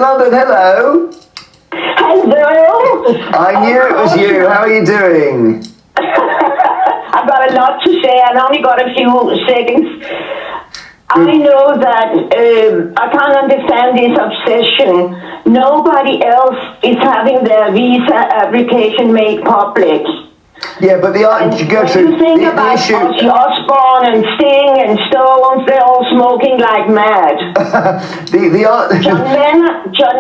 London, hello. Hello. I knew it was you. How are you doing? I've got a lot to say. I've only got a few seconds. I know that I can't understand this obsession. Nobody else is having their visa application made public. Yeah, but Gertrude, when you think the about issue... Ozzy Osbourne and Sting and Stones, they're all smoking like mad. John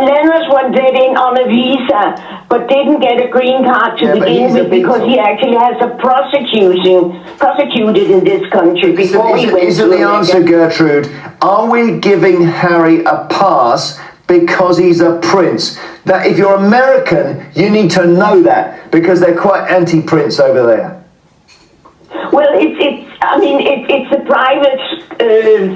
Lennon was getting on a visa, but didn't get a green card to begin with because he actually has a prosecuted in this country before he went Isn't the answer, Gertrude, are we giving Harry a pass because he's a prince? That if you're American, you need to know that because they're quite anti-prince over there. Well, it's a private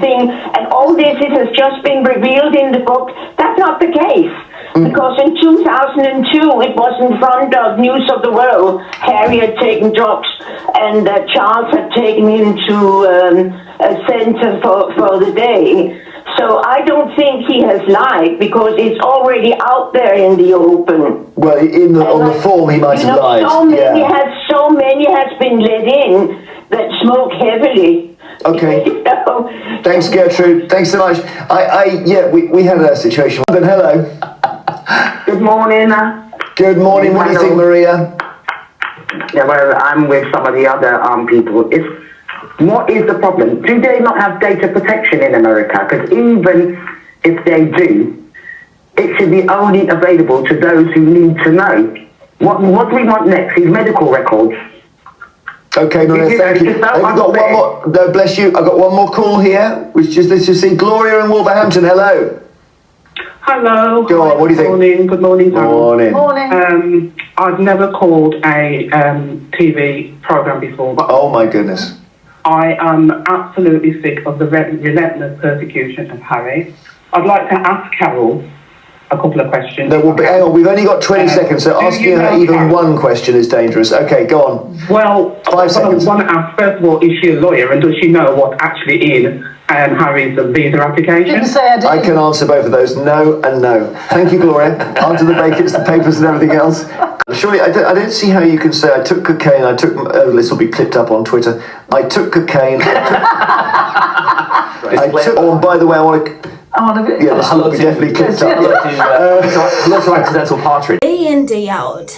thing, and all this has just been revealed in the book. That's not the case. Because in 2002, it was in front of News of the World. Harry had taken drugs, and Charles had taken him to a center for the day. So I don't think he has lied because it's already out there in the open. Well, on the form he might have lied. So many has been let in that smoke heavily. Okay. Thanks, Gertrude. Thanks so much. We had a situation. But hello. Good morning. Good morning. What do you think, Maria? Yeah, well, I'm with some of the other people. What is the problem? Do they not have data protection in America? Because even if they do, it should be only available to those who need to know. What we want next is medical records. Okay, Maria, thank you. Have you got one more? No, bless you. I've got one more call here, let's just see. Gloria in Wolverhampton, hello. Hello. Go on, what do you think? Good morning. Morning. I've never called a TV program before, but oh my goodness. I am absolutely sick of the relentless persecution of Harry. I'd like to ask Carol a couple of questions. No, hang on, we've only got 20 seconds, so asking her even Carol? One question is dangerous. Okay, go on. Well, 5 seconds. I want to ask, first of all, is she a lawyer and does she know what's actually in Harry's visa application? Didn't say I did. I can answer both of those, no and no. Thank you, Gloria. Onto the bacons, the papers and everything else. Surely, I don't see how you can say I took cocaine, this will be clipped up on Twitter. I took cocaine. By the way, I want to... Yeah, this will be definitely clipped up. Hello to accidental partridge. Day in, day out,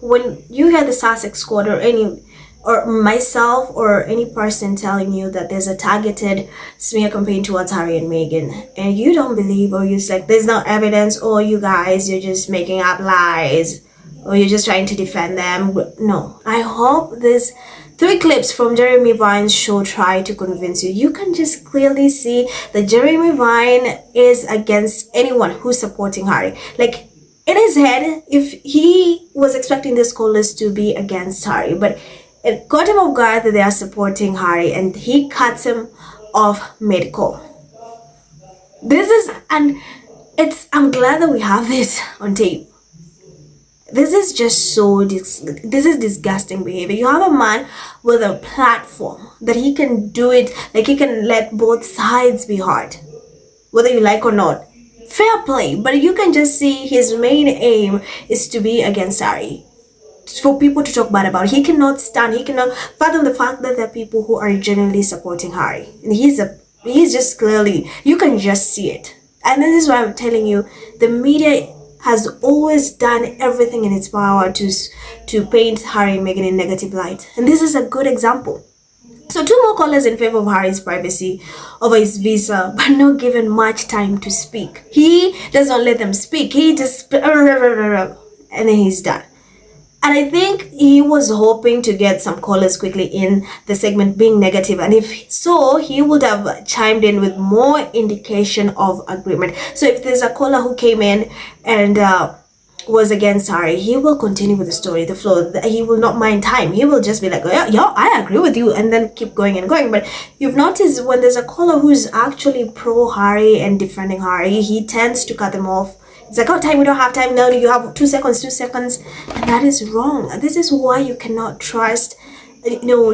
when you hear the Sussex squad or myself or any person telling you that there's a targeted smear campaign towards Harry and Meghan, and you don't believe, or you're like, there's no evidence, or you guys, you're just making up lies, or you're just trying to defend them. No, I hope this 3 clips from Jeremy Vine's show try to convince you. You can just clearly see that Jeremy Vine is against anyone who's supporting Harry. Like, in his head, if he was expecting the scholars to be against Harry, but it caught him off guard that they are supporting Harry, and he cuts him off medical. I'm glad that we have this on tape. This is just this is disgusting behavior. You have a man with a platform that he can do it, like he can let both sides be heard, whether you like or not. Fair play, but you can just see his main aim is to be against Harry. For people to talk bad about, he cannot fathom the fact that there are people who are genuinely supporting Harry. And he's just clearly, you can just see it. And this is why I'm telling you, the media has always done everything in its power to paint Harry and Meghan in negative light. And this is a good example. So 2 more callers in favor of Harry's privacy over his visa, but not given much time to speak. He doesn't let them speak. He just and then he's done. And I think he was hoping to get some callers quickly in the segment being negative. And if so, he would have chimed in with more indication of agreement. So if there's a caller who came in and was against Harry, he will continue with the story, the flow. He will not mind time. He will just be like, yeah, I agree with you, and then keep going and going. But you've noticed when there's a caller who's actually pro Harry and defending Harry, he tends to cut them off. It's like, time, we don't have time. No, you have 2 seconds. And that is wrong. This is why you cannot trust,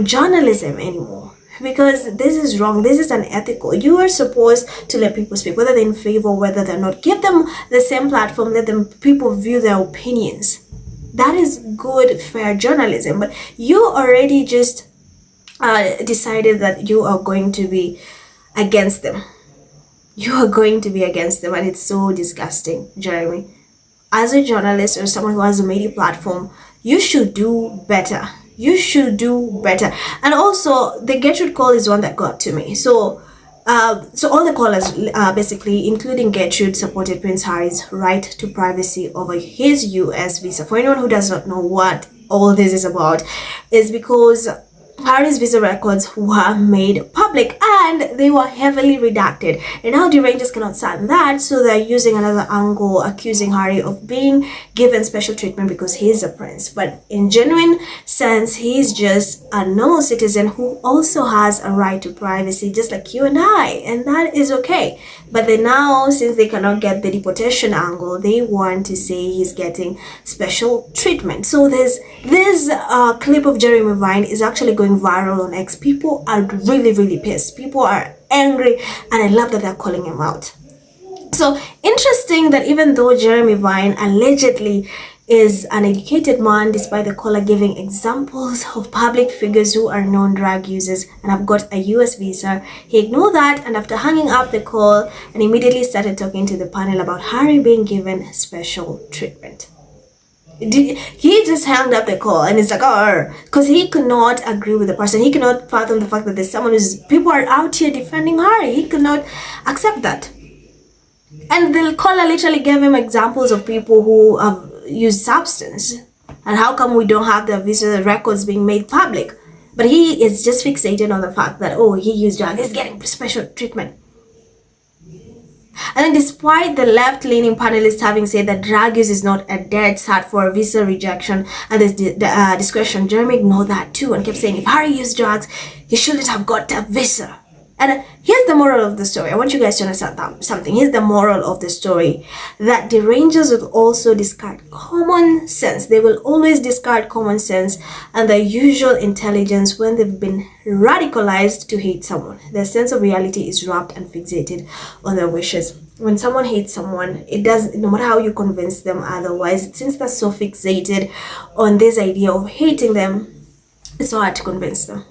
journalism anymore. because this is wrong. This is unethical. You are supposed to let people speak, whether they're in favor, whether they're not. Give them the same platform. Let them people view their opinions. That is good, fair journalism. But you already just decided that you are going to be against them. You are going to be against them, and it's so disgusting, Jeremy. As a journalist or someone who has a media platform, you should do better. You should do better. And also, the Gertrude call is one that got to me. So all the callers, basically, including Gertrude, supported Prince Harry's right to privacy over his US visa. For anyone who does not know what all this is about, is because Harry's visa records were made public and they were heavily redacted. And now the Rangers cannot stand that, so they're using another angle, accusing Harry of being given special treatment because he's a prince. But in genuine sense, he's just a normal citizen who also has a right to privacy, just like you and I. And that is okay. But then now, since they cannot get the deportation angle, they want to say he's getting special treatment. So this clip of Jeremy Vine is actually going viral on X. People are really pissed. People are angry, and I love that they're calling him out. So interesting that even though Jeremy Vine allegedly is an educated man, despite the caller giving examples of public figures who are known drug users and have got a US visa, he ignored that, and after hanging up the call and immediately started talking to the panel about Harry being given special treatment. He just hung up the call, and it's like, oh, because he could not agree with the person. He cannot fathom the fact that there's someone people are out here defending Harry. He could not accept that. And the caller literally gave him examples of people who have used substance, and how come we don't have their visa records being made public. But he is just fixated on the fact that, oh, he used drugs, he's getting special treatment. And then despite the left-leaning panelists having said that drug use is not a dead cert for a visa rejection and there's discretion, Jeremy ignored that too and kept saying if Harry used drugs, he shouldn't have got a visa. And here's the moral of the story. I want you guys to understand something. Here's the moral of the story. That the Rangers will also discard common sense. They will always discard common sense and their usual intelligence when they've been radicalized to hate someone. Their sense of reality is wrapped and fixated on their wishes. When someone hates someone, it does, no matter how you convince them otherwise, since they're so fixated on this idea of hating them, it's so hard to convince them.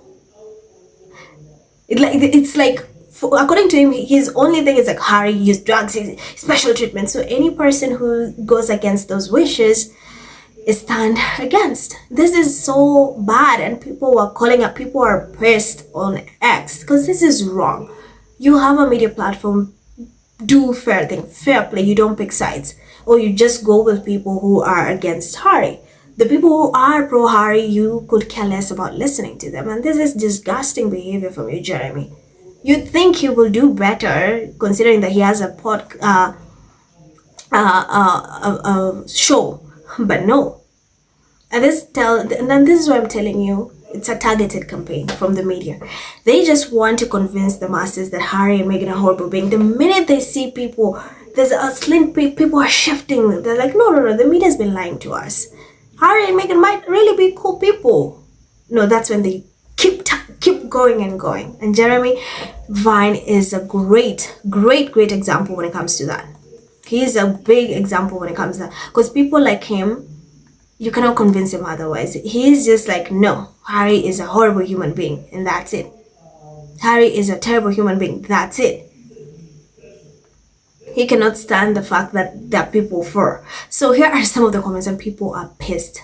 It's like, according to him, his only thing is like Harry used drugs, special treatment. So any person who goes against those wishes is stand against. This is so bad, and people are calling up. People are pissed on X because this is wrong. You have a media platform. Do fair thing, fair play. You don't pick sides, or you just go with people who are against Harry. The people who are pro-Harry, you could care less about listening to them. And this is disgusting behavior from you, Jeremy. You'd think he will do better, considering that he has a show. But no. And this is why I'm telling you, it's a targeted campaign from the media. They just want to convince the masses that Harry and Meghan are horrible being. The minute they see people, there's a slim people are shifting. They're like, no, the media's been lying to us. Harry and Meghan might really be cool people. No, that's when they keep going and going. And Jeremy Vine is a great example when it comes to that. He is a big example when it comes to that. Because people like him, you cannot convince him otherwise. He's just like, no, Harry is a horrible human being, and that's it. Harry is a terrible human being, that's it. He cannot stand the fact that there are people for. So here are some of the comments, and people are pissed.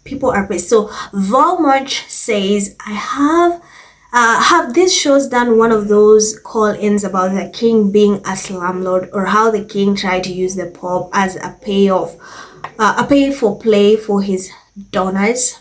People are pissed. So Valmarch says, have these shows done one of those call-ins about the king being a slumlord, or how the king tried to use the pub as a pay for play for his donors?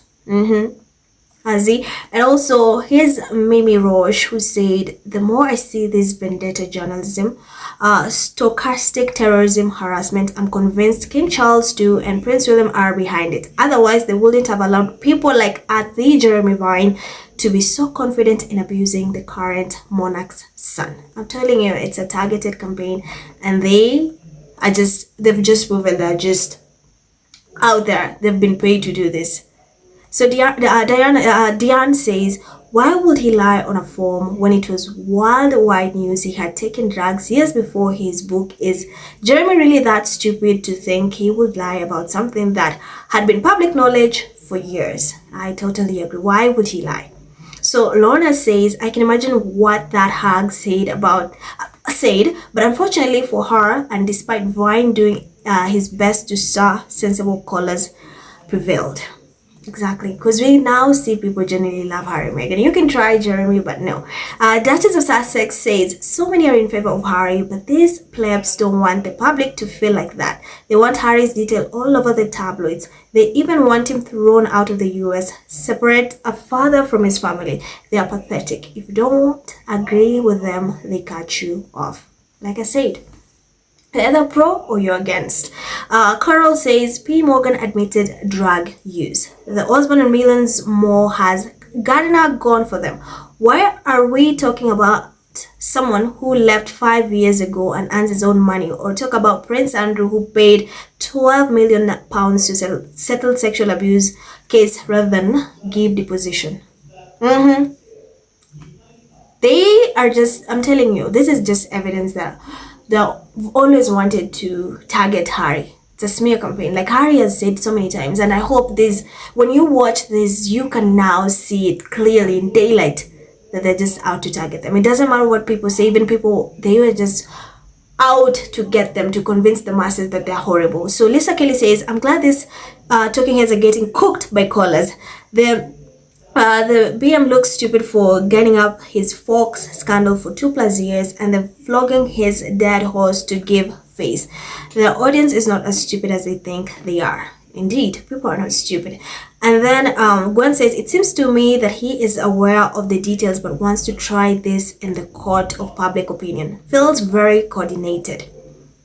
Has he? And also here's Mimi Roche, who said, the more I see this vendetta journalism, stochastic terrorism, harassment, I'm convinced King Charles II and Prince William are behind it. Otherwise they wouldn't have allowed people like the Jeremy Vine to be so confident in abusing the current monarch's son. I'm telling you, it's a targeted campaign, and they've just proven they're just out there. They've been paid to do this. So Diane says, Why would he lie on a form when it was worldwide news he had taken drugs years before his book? Is Jeremy really that stupid to think he would lie about something that had been public knowledge for years? I totally agree. Why would he lie? So Lorna says, I can imagine what that hag said, but unfortunately for her, and despite Vine doing his best to stir sensible callers, prevailed. Exactly, because we now see people generally love Harry and Meghan. You can try Jeremy, but no. Duchess of Sussex says, so many are in favor of Harry, but these plebs don't want the public to feel like that. They want Harry's detail all over the tabloids. They even want him thrown out of the US, separate a father from his family. They are pathetic. If you don't agree with them, they cut you off. Like I said, either pro or you're against. Carol says, P. Morgan admitted drug use. The Osborne and Millens more has Gardner gone for them. Why are we talking about someone who left 5 years ago and earns his own money, or talk about Prince Andrew who paid £12 million to settle sexual abuse case rather than give deposition? They are just, I'm telling you, this is just evidence that they've always wanted to target Harry. It's a smear campaign, like Harry has said so many times, and I hope this, when you watch this, you can now see it clearly in daylight that they're just out to target them. It doesn't matter what people say, even people, they were just out to get them, to convince the masses that they're horrible. So Lisa Kelly says, I'm glad these talking heads are getting cooked by callers. The BM looks stupid for getting up his Fox scandal for 2+ years and then flogging his dead horse to give face. The audience is not as stupid as they think they are. Indeed, people are not stupid. And then Gwen says, it seems to me that he is aware of the details but wants to try this in the court of public opinion. Feels very coordinated.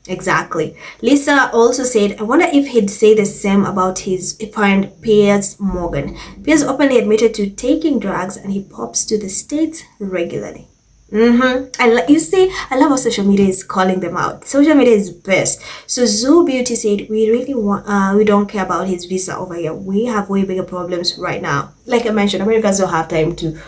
Exactly. Lisa also said, I wonder if he'd say the same about his friend Piers Morgan. Piers openly admitted to taking drugs and he pops to the States regularly. You see, I love how social media is calling them out. Social media is best. So Zoo Beauty said, we really we don't care about his visa over here. We have way bigger problems right now. Like I mentioned, Americans don't have time to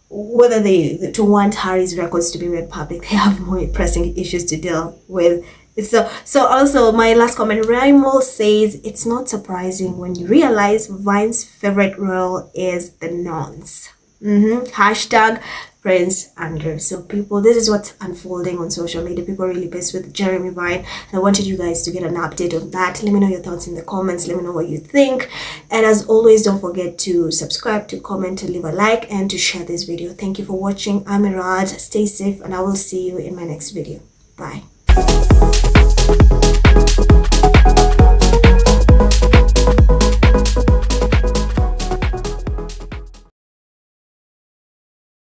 want Harry's records to be made public. They have more pressing issues to deal with. So also my last comment, Raimol says, it's not surprising when you realize Vine's favorite role is the nonce. Hashtag Prince Andrew. So people, this is what's unfolding on social media. People are really pissed with Jeremy Vine. And I wanted you guys to get an update on that. Let me know your thoughts in the comments. Let me know what you think. And as always, don't forget to subscribe, to comment, to leave a like, and to share this video. Thank you for watching. I'm Iraj. Stay safe, and I will see you in my next video. Bye.